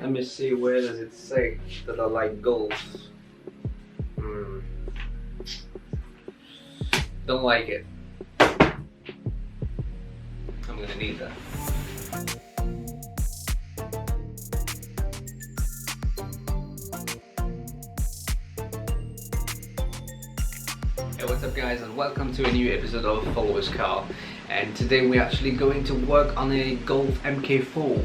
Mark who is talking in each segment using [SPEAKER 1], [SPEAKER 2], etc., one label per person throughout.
[SPEAKER 1] Let me see, where does it say that I like golf? Don't like it. I'm gonna need that. Hey, what's up guys, and welcome to a new episode of Follower's Car. And today we're actually going to work on a Golf MK4.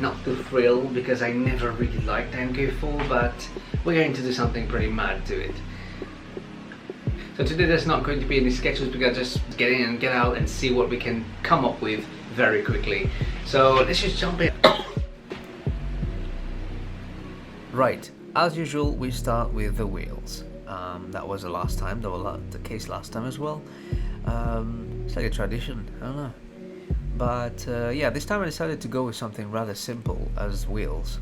[SPEAKER 1] Not too thrilled because I never really liked the MK4, but we're going to do something pretty mad to it. So today there's not going to be any sketches, we're gonna just get in and get out and see what we can come up with very quickly. So let's just jump in.
[SPEAKER 2] Right, as usual we start with the wheels. That was the case last time as well. It's like a tradition, I don't know. But yeah, this time I decided to go with something rather simple as wheels.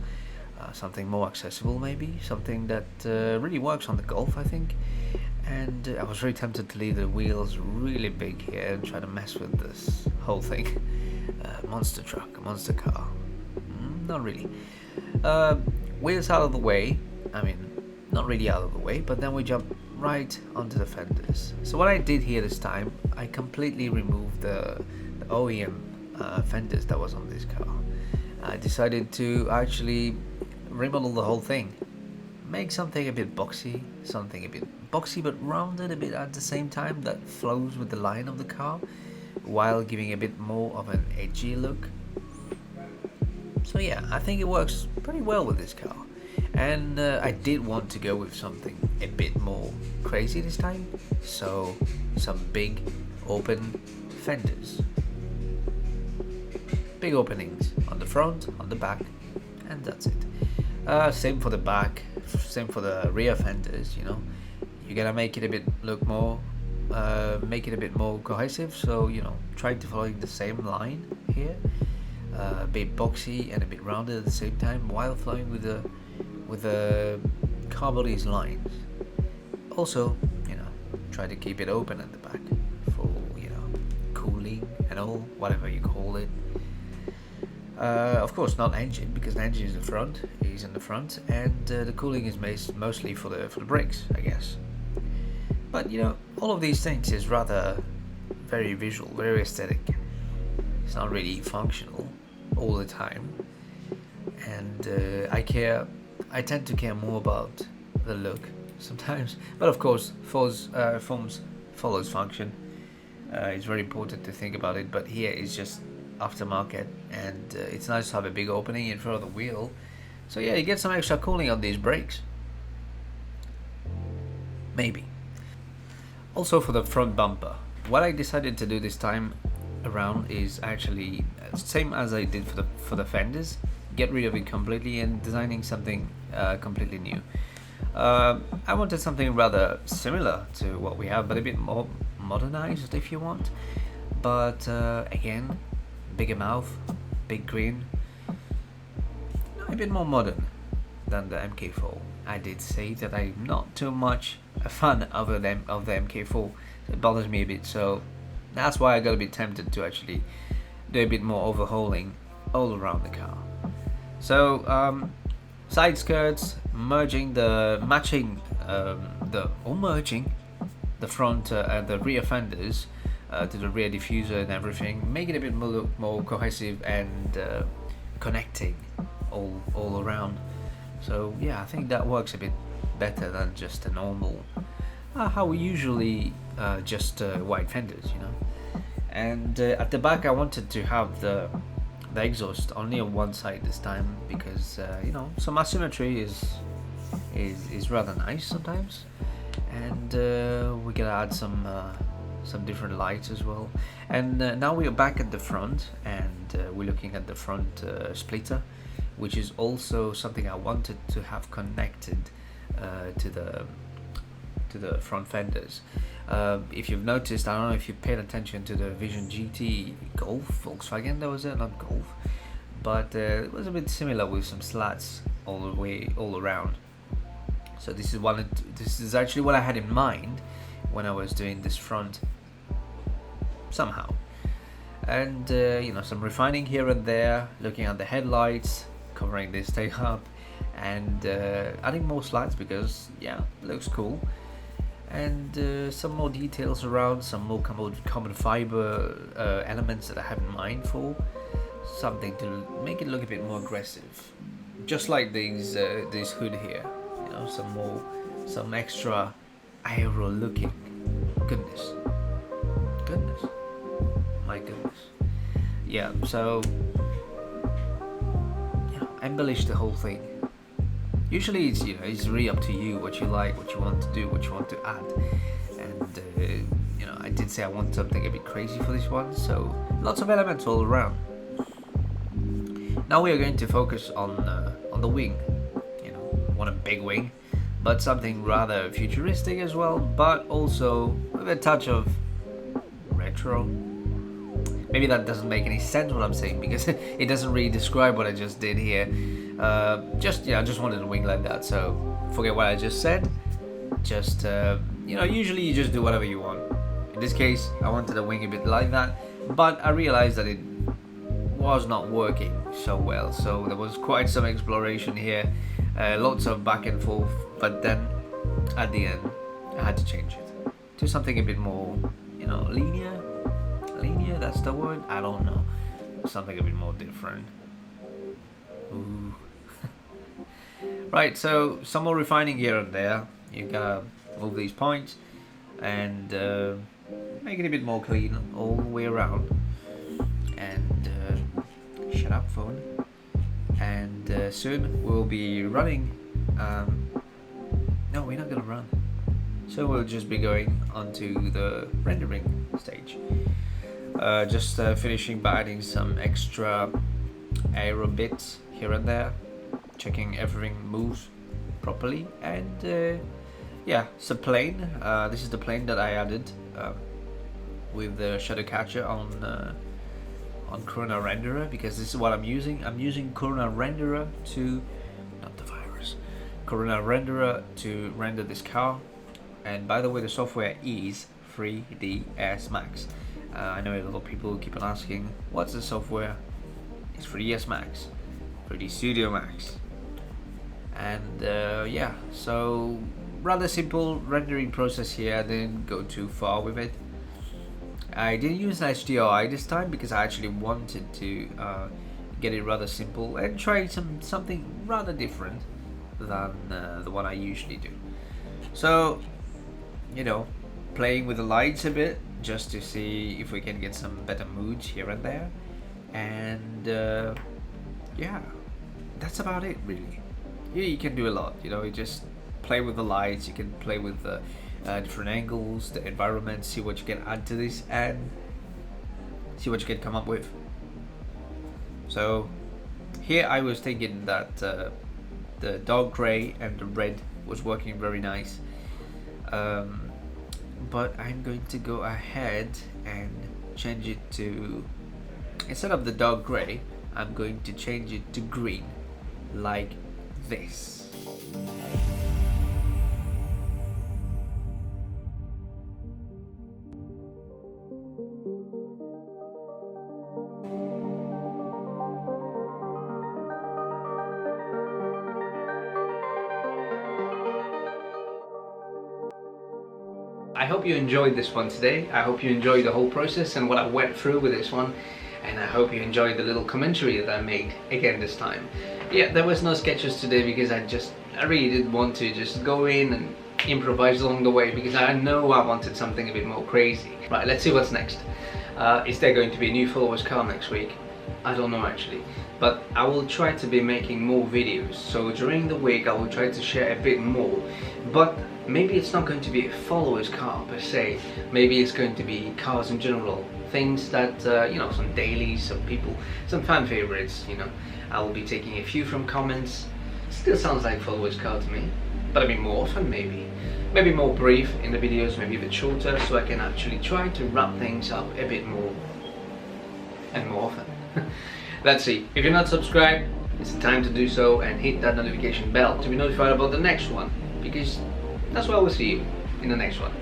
[SPEAKER 2] Something more accessible maybe, something that really works on the Golf, I think. And I was very tempted to leave the wheels really big here and try to mess with this whole thing. Monster truck, monster car. Not really. Wheels out of the way, I mean, not really out of the way, but then we jump right onto the fenders. So what I did here this time, I completely removed the OEM fenders that was on this car. I decided to actually remodel the whole thing, make something a bit boxy, but rounded a bit at the same time, that flows with the line of the car while giving a bit more of an edgy look. So yeah, I think it works pretty well with this car. And I did want to go with something a bit more crazy this time, so some big open fenders. Big openings on the front, on the back, and that's it. Same for the back, same for the rear fenders, you know. You're gonna make it a bit look more, make it a bit more cohesive, so, you know, try to follow the same line here. A bit boxy and a bit rounded at the same time, while flowing with the car body's lines. Also, you know, try to keep it open at the back for, you know, cooling and all, whatever you call it. Of course, not engine, because the engine is in the front, and the cooling is mostly for the brakes, I guess. But you know, all of these things is rather very visual, very aesthetic. It's not really functional all the time, and I tend to care more about the look sometimes. But of course, forms follows function. It's very important to think about it, but here it's just aftermarket, and it's nice to have a big opening in front of the wheel. So yeah, you get some extra cooling on these brakes. Maybe. Also for the front bumper, what I decided to do this time around is actually same as I did for the fenders. Get rid of it completely and designing something completely new. I wanted something rather similar to what we have, but a bit more modernized if you want. But again, bigger mouth, big grin, a bit more modern than the MK4. I did say that I'm not too much a fan of the MK4. It bothers me a bit, so that's why I got a bit tempted to actually do a bit more overhauling all around the car. So side skirts, merging the front and the rear fenders to the rear diffuser and everything, make it a bit more cohesive and connecting all around. So yeah, I think that works a bit better than just a normal how we usually just white fenders, you know. And at the back I wanted to have the exhaust only on one side this time, because you know, some asymmetry is rather nice sometimes. And we're gonna add some different lights as well. And now we are back at the front, and we're looking at the front splitter, which is also something I wanted to have connected to the front fenders. If you've noticed, I don't know if you paid attention to the Vision GT Golf, Volkswagen, that was it, not Golf, but it was a bit similar with some slats all around. So this is actually what I had in mind when I was doing this front somehow. And you know, some refining here and there, looking at the headlights, covering this thing up and adding more slides because yeah, looks cool. And some more details around, some more carbon fiber elements that I have in mind for something to make it look a bit more aggressive, just like these this hood here. You know, some extra aero looking. Goodness, my goodness. Yeah. So yeah, embellish the whole thing. Usually it's, you know, it's really up to you what you like, what you want to do, what you want to add. And you know, I did say I want something a bit crazy for this one, so lots of elements all around. Now we are going to focus on the wing. You know, want a big wing, but something rather futuristic as well, but also with a touch of retro. Maybe that doesn't make any sense what I'm saying because it doesn't really describe what I just did here. I just wanted a wing like that. So forget what I just said. Just you know, usually you just do whatever you want. In this case, I wanted a wing a bit like that, but I realized that it was not working so well. So there was quite some exploration here, lots of back and forth. But then at the end, I had to change it to something a bit more, you know, linear, that's the word, I don't know, something a bit more different. Ooh. Right, so some more refining here and there. You gotta move these points and make it a bit more clean all the way around. And shut up, phone. And soon we'll be running. No, we're not gonna run. So we'll just be going onto the rendering stage. Just finishing by adding some extra aero bits here and there, checking everything moves properly, and yeah, it's a plane. This is the plane that I added with the shadow catcher on Corona Renderer, because this is what I'm using. I'm using Corona Renderer to, not the virus, Corona Renderer to render this car. And by the way, the software is 3ds Max. I know a lot of people keep on asking, what's the software? It's 3ds Max, 3D Studio Max. And yeah, so rather simple rendering process here. I didn't go too far with it. I didn't use an HDRI this time because I actually wanted to get it rather simple and try something rather different than the one I usually do. So, you know, playing with the lights a bit just to see if we can get some better moods here and there. And yeah, that's about it really. Yeah, you can do a lot, you know, you just play with the lights, you can play with the different angles, the environment, see what you can add to this and see what you can come up with. So here I was thinking that the dark gray and the red was working very nice, but I'm going to go ahead and change it to, instead of the dark gray, I'm going to change it to green, like this.
[SPEAKER 1] I hope you enjoyed this one today. I hope you enjoyed the whole process and what I went through with this one, and I hope you enjoyed the little commentary that I made again this time. Yeah, there was no sketches today because I really did want to just go in and improvise along the way, because I know I wanted something a bit more crazy. Right, let's see what's next. Is there going to be a new followers car next week? I don't know actually, but I will try to be making more videos, so during the week I will try to share a bit more, but maybe it's not going to be a followers car per se, maybe it's going to be cars in general, things that, you know, some dailies, some people, some fan favorites, you know. I will be taking a few from comments. Still sounds like followers car to me, but a bit more often maybe more brief in the videos, maybe a bit shorter, so I can actually try to wrap things up a bit more and more often. Let's see, if you're not subscribed, it's the time to do so and hit that notification bell to be notified about the next one, because that's why I will see you in the next one.